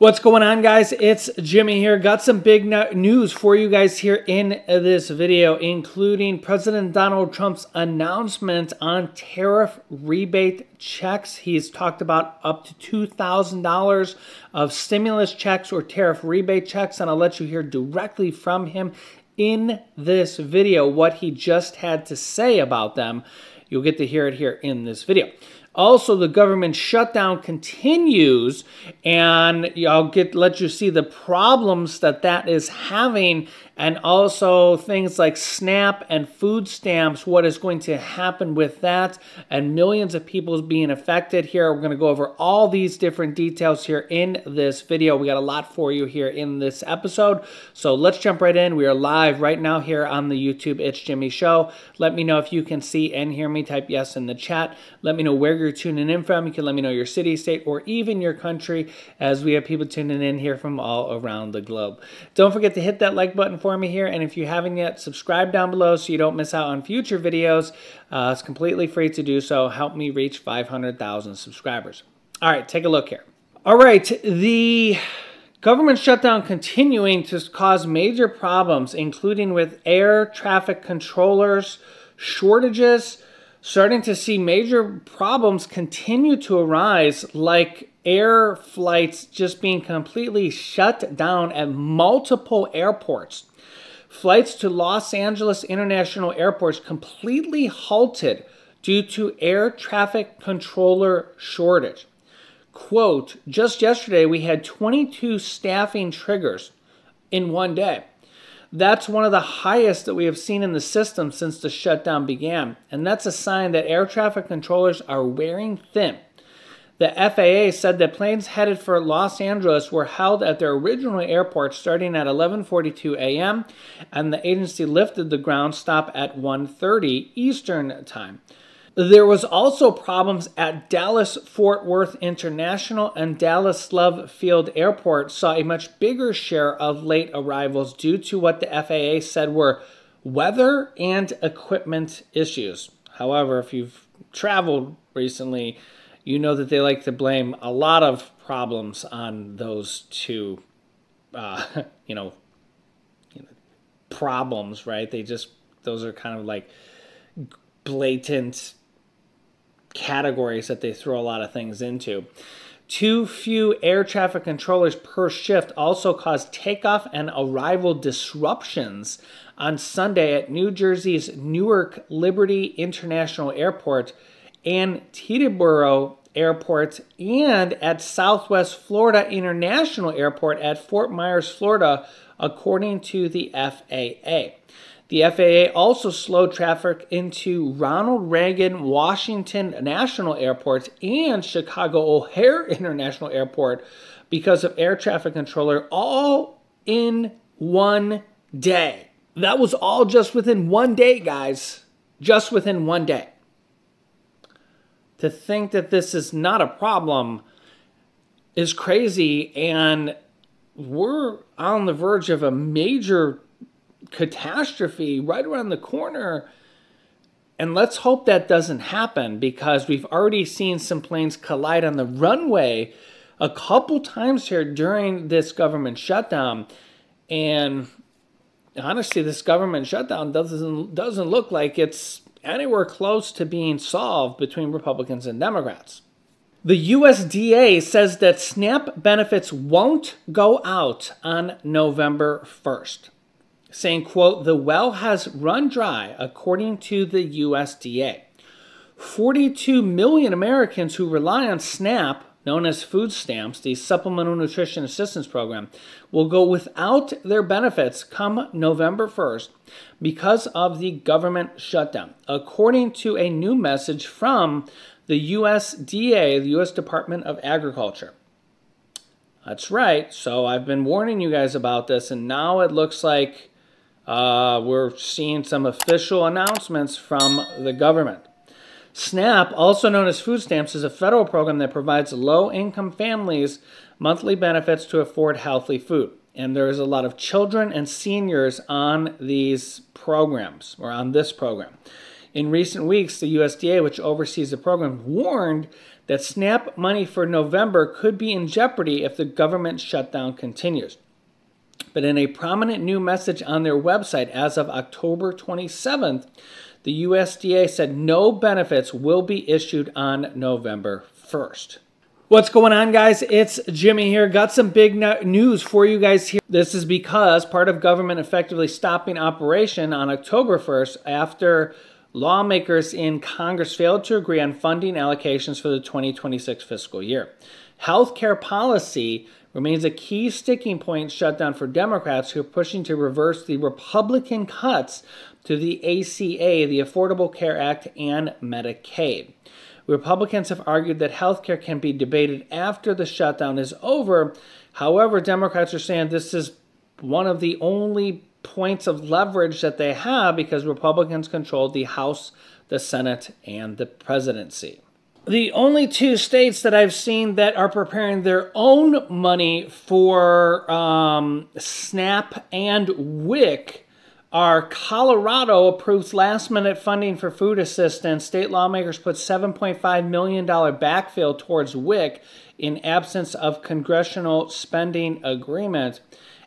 What's going on, guys? It's Jimmy here. Got some big news for you guys here in this video, including President Donald Trump's announcement on tariff rebate checks. He's talked about up to $2,000 of stimulus checks or tariff rebate checks, and I'll let you hear directly from him in this video what he just had to say about them. You'll get to hear it here in this video. Also, the government shutdown continues, and I'll let you see the problems that is having, and also things like SNAP and food stamps, what is going to happen with that, and millions of people being affected here. We're going to go over all these different details here in this video. We got a lot for you here in this episode, so let's jump right in. We are live right now here on the YouTube It's Jimmy Show. Let me know if you can see and hear me. Type yes in the chat. Let me know where you're tuning in from. You can let me know your city, state, or even your country, as we have people tuning in here from all around the globe. Don't forget to hit that like button for me here, and if you haven't yet, subscribe down below so you don't miss out on future videos. It's completely free to do so. Help me reach 500,000 subscribers. All right, take a look here. All right, the government shutdown continuing to cause major problems, including with air traffic controllers, shortages, starting to see major problems continue to arise, like air flights just being completely shut down at multiple airports. Flights to Los Angeles International Airports completely halted due to air traffic controller shortage. Quote, just yesterday we had 22 staffing triggers in one day. That's one of the highest that we have seen in the system since the shutdown began, and that's a sign that air traffic controllers are wearing thin. The FAA said that planes headed for Los Angeles were held at their original airport starting at 11:42 a.m., and the agency lifted the ground stop at 1:30 Eastern Time. There was also problems at Dallas-Fort Worth International, and Dallas Love Field Airport saw a much bigger share of late arrivals due to what the FAA said were weather and equipment issues. However, if you've traveled recently, you know that they like to blame a lot of problems on those two, problems, right? Those are kind of like blatant categories that they throw a lot of things into. Too few air traffic controllers per shift also caused takeoff and arrival disruptions on Sunday at New Jersey's Newark Liberty International Airport and Teterboro Airport, and at Southwest Florida International Airport at Fort Myers, Florida, according to the FAA. The FAA also slowed traffic into Ronald Reagan Washington National Airport and Chicago O'Hare International Airport because of air traffic controller, all in one day. That was all just within one day, guys. Just within one day. To think that this is not a problem is crazy, and we're on the verge of a major catastrophe right around the corner, and let's hope that doesn't happen, because we've already seen some planes collide on the runway a couple times here during this government shutdown, and honestly, this government shutdown doesn't look like it's anywhere close to being solved between Republicans and Democrats. The USDA says that SNAP benefits won't go out on November 1st. Saying, quote, the well has run dry, according to the USDA. 42 million Americans who rely on SNAP, known as food stamps, the Supplemental Nutrition Assistance Program, will go without their benefits come November 1st because of the government shutdown, according to a new message from the USDA, the U.S. Department of Agriculture. That's right. So I've been warning you guys about this, and now it looks like we're seeing some official announcements from the government. SNAP, also known as food stamps, is a federal program that provides low-income families monthly benefits to afford healthy food. And there is a lot of children and seniors on these programs, or on this program. In recent weeks, the USDA, which oversees the program, warned that SNAP money for November could be in jeopardy if the government shutdown continues. But in a prominent new message on their website as of October 27th, the USDA said no benefits will be issued on November 1st. What's going on, guys? It's Jimmy here. Got some big news for you guys here. This is because part of government effectively stopping operation on October 1st after lawmakers in Congress failed to agree on funding allocations for the 2026 fiscal year. Healthcare policy remains a key sticking point shutdown for Democrats who are pushing to reverse the Republican cuts to the ACA, the Affordable Care Act, and Medicaid. Republicans have argued that healthcare can be debated after the shutdown is over. However, Democrats are saying this is one of the only points of leverage that they have because Republicans control the House, the Senate, and the presidency. The only two states that I've seen that are preparing their own money for SNAP and WIC are Colorado approves last-minute funding for food assistance. State lawmakers put $7.5 million backfill towards WIC in absence of congressional spending agreement.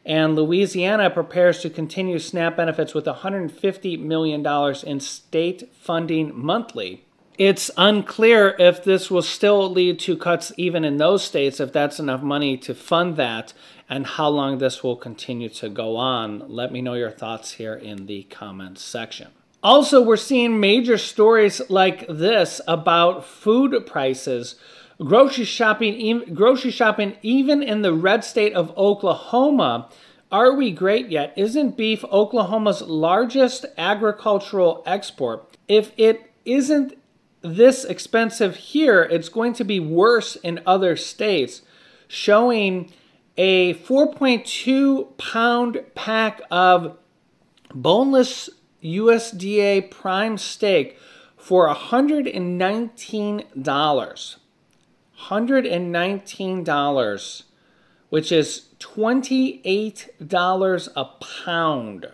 And Louisiana prepares to continue SNAP benefits with $150 million in state funding monthly. It's unclear if this will still lead to cuts even in those states, if that's enough money to fund that, and how long this will continue to go on. Let me know your thoughts here in the comments section. Also, we're seeing major stories like this about food prices. Grocery shopping even in the red state of Oklahoma. Are we great yet? Isn't beef Oklahoma's largest agricultural export? If it isn't this expensive here, it's going to be worse in other states, showing a 4.2 pound pack of boneless USDA prime steak for $119. $119, which is $28 a pound.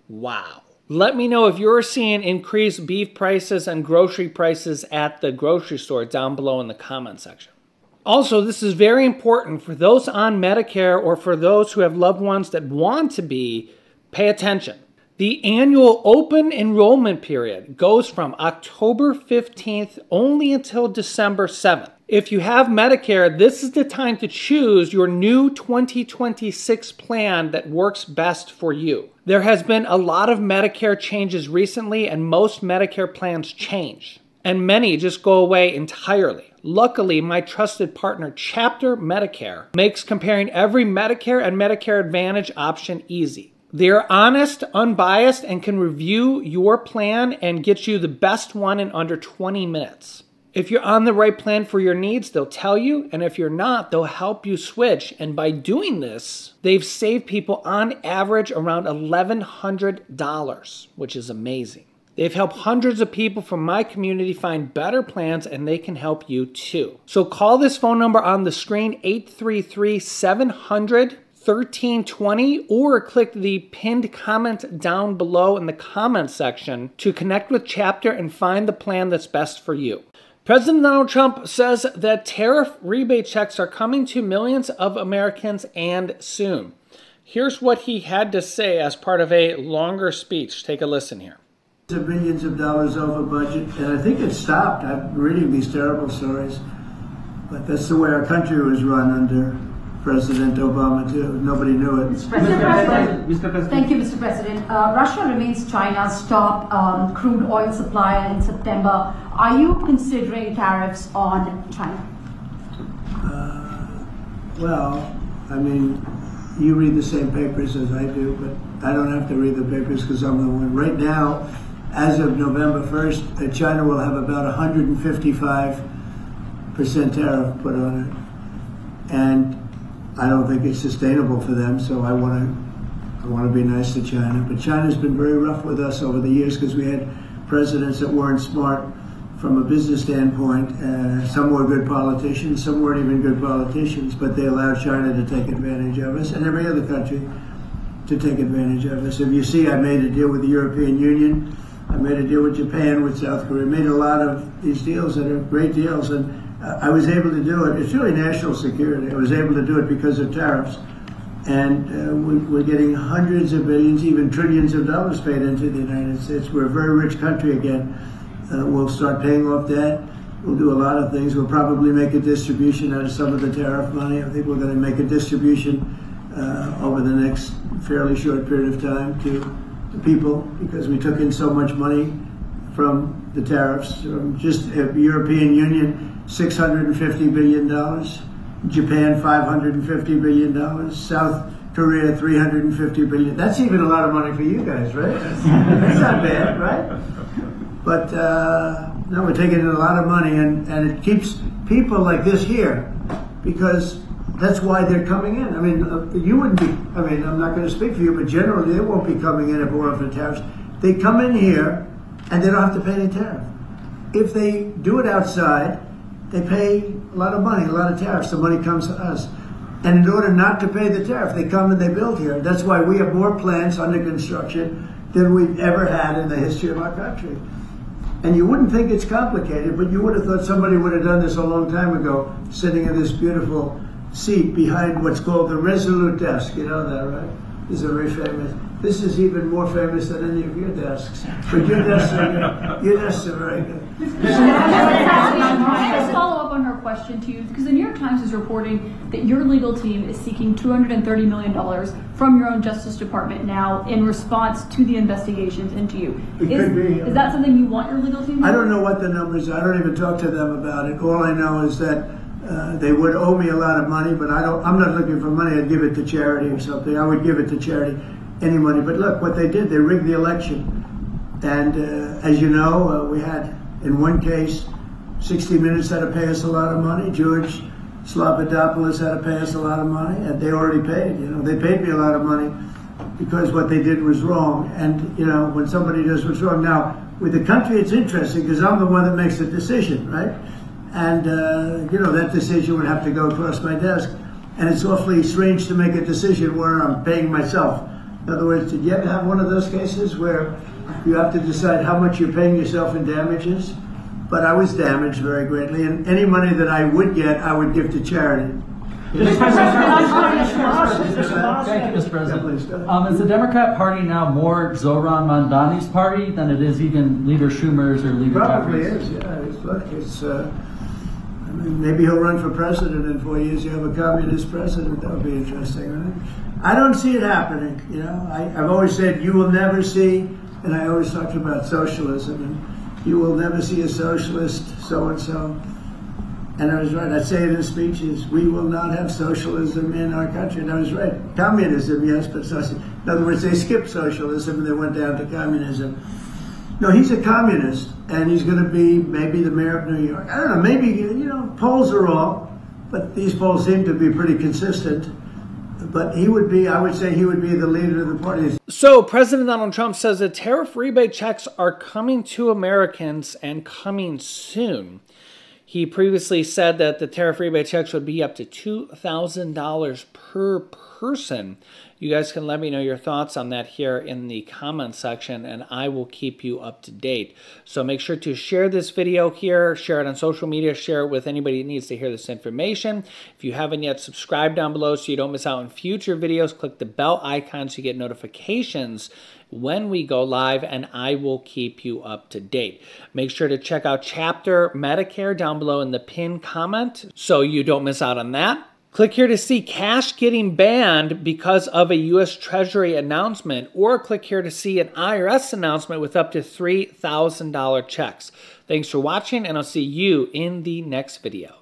Wow. Let me know if you're seeing increased beef prices and grocery prices at the grocery store down below in the comment section. Also, this is very important for those on Medicare or for those who have loved ones that want to be, pay attention. The annual open enrollment period goes from October 15th only until December 7th. If you have Medicare, this is the time to choose your new 2026 plan that works best for you. There has been a lot of Medicare changes recently, and most Medicare plans change, and many just go away entirely. Luckily, my trusted partner, Chapter Medicare, makes comparing every Medicare and Medicare Advantage option easy. They're honest, unbiased, and can review your plan and get you the best one in under 20 minutes. If you're on the right plan for your needs, they'll tell you, and if you're not, they'll help you switch. And by doing this, they've saved people on average around $1,100, which is amazing. They've helped hundreds of people from my community find better plans, and they can help you too. So call this phone number on the screen, 833-700-1320, or click the pinned comment down below in the comment section to connect with Chapter and find the plan that's best for you. President Donald Trump says that tariff rebate checks are coming to millions of Americans and soon. Here's what he had to say as part of a longer speech. Take a listen here. Billions of dollars over budget, and I think it stopped. I'm reading these terrible stories, but that's the way our country was run under President Obama too. Nobody knew it. Mr. President. Thank you, Mr. President. Russia remains China's top crude oil supplier in September. Are you considering tariffs on China? Well, I mean, you read the same papers as I do, but I don't have to read the papers because I'm the one. Right now, as of November 1st, China will have about 155% tariff put on it. And I don't think it's sustainable for them, so I want to be nice to China. But China's been very rough with us over the years because we had presidents that weren't smart from a business standpoint. Some were good politicians, some weren't even good politicians, but they allowed China to take advantage of us and every other country to take advantage of us. If you see, I made a deal with the European Union I made a deal with Japan, with South Korea. Made a lot of these deals that are great deals, and I was able to do it. It's really national security. I was able to do it because of tariffs. And we're getting hundreds of billions, even trillions of dollars paid into the United States. We're a very rich country again. We'll start paying off debt. We'll do a lot of things. We'll probably make a distribution out of some of the tariff money. I think we're going to make a distribution over the next fairly short period of time to the people, because we took in so much money from the tariffs. From just the European Union, $650 billion. Japan, $550 billion. South Korea, $350 billion. That's even a lot of money for you guys, right? That's not bad, right? But no, we're taking in a lot of money, and it keeps people like this here, because that's why they're coming in. I mean, you wouldn't be, I mean, I'm not going to speak for you, but generally they won't be coming in if it weren't for tariffs. They come in here, and they don't have to pay any tariff. If they do it outside, they pay a lot of money, a lot of tariffs. The money comes to us. And in order not to pay the tariff, they come and they build here. That's why we have more plants under construction than we've ever had in the history of our country. And you wouldn't think it's complicated, but you would have thought somebody would have done this a long time ago, sitting in this beautiful seat behind what's called the Resolute desk. You know that, right? This is very famous. This is even more famous than any of your desks. But your desks are very good. Can I just follow up on her question to you? Because the New York Times is reporting that your legal team is seeking $230 million from your own Justice Department now in response to the investigations into you. Is that something you want your legal team to do? I don't know what the numbers are. I don't even talk to them about it. All I know is that they would owe me a lot of money, but I'm not looking for money. I'd give it to charity or something. I would give it to charity, any money. But look, what they did, they rigged the election. And as you know, we had, in one case, 60 Minutes had to pay us a lot of money. George Slobodanopoulos had to pay us a lot of money, and they already paid. You know, they paid me a lot of money because what they did was wrong. And you know, when somebody does what's wrong, now with the country, it's interesting because I'm the one that makes the decision, right? And you know, that decision would have to go across my desk, and it's awfully strange to make a decision where I'm paying myself. In other words, did you ever have one of those cases where you have to decide how much you're paying yourself in damages? But I was damaged very greatly, and any money that I would get, I would give to charity. Thank you, Mr. President. Is the Democrat Party now more Zohran Mamdani's party than it is even Leader Schumer's or Leader Probably Jeffries? is, yeah. Look, it's, I mean, maybe he'll run for president in 4 years. You have a communist president. That would be interesting, right? I don't see it happening, you know. I've always said you will never see, and I always talked about socialism, and you will never see a socialist so-and-so. And I was right. I say it in speeches. We will not have socialism in our country. And I was right. Communism, yes, but socialism. In other words, they skipped socialism and they went down to communism. No, he's a communist, and he's going to be maybe the mayor of New York. I don't know. Maybe, you know, polls are wrong, but these polls seem to be pretty consistent. But he would be, I would say he would be the leader of the party. So President Donald Trump says that tariff rebate checks are coming to Americans and coming soon. He previously said that the tariff rebate checks would be up to $2,000 per person. You guys can let me know your thoughts on that here in the comment section, and I will keep you up to date. So make sure to share this video here, share it on social media, share it with anybody that needs to hear this information. If you haven't yet, subscribe down below so you don't miss out on future videos. Click the bell icon so you get notifications when we go live, and I will keep you up to date. Make sure to check out Chapter Medicare down below in the pinned comment so you don't miss out on that. Click here to see cash getting banned because of a U.S. Treasury announcement, or click here to see an IRS announcement with up to $3,000 checks. Thanks for watching, and I'll see you in the next video.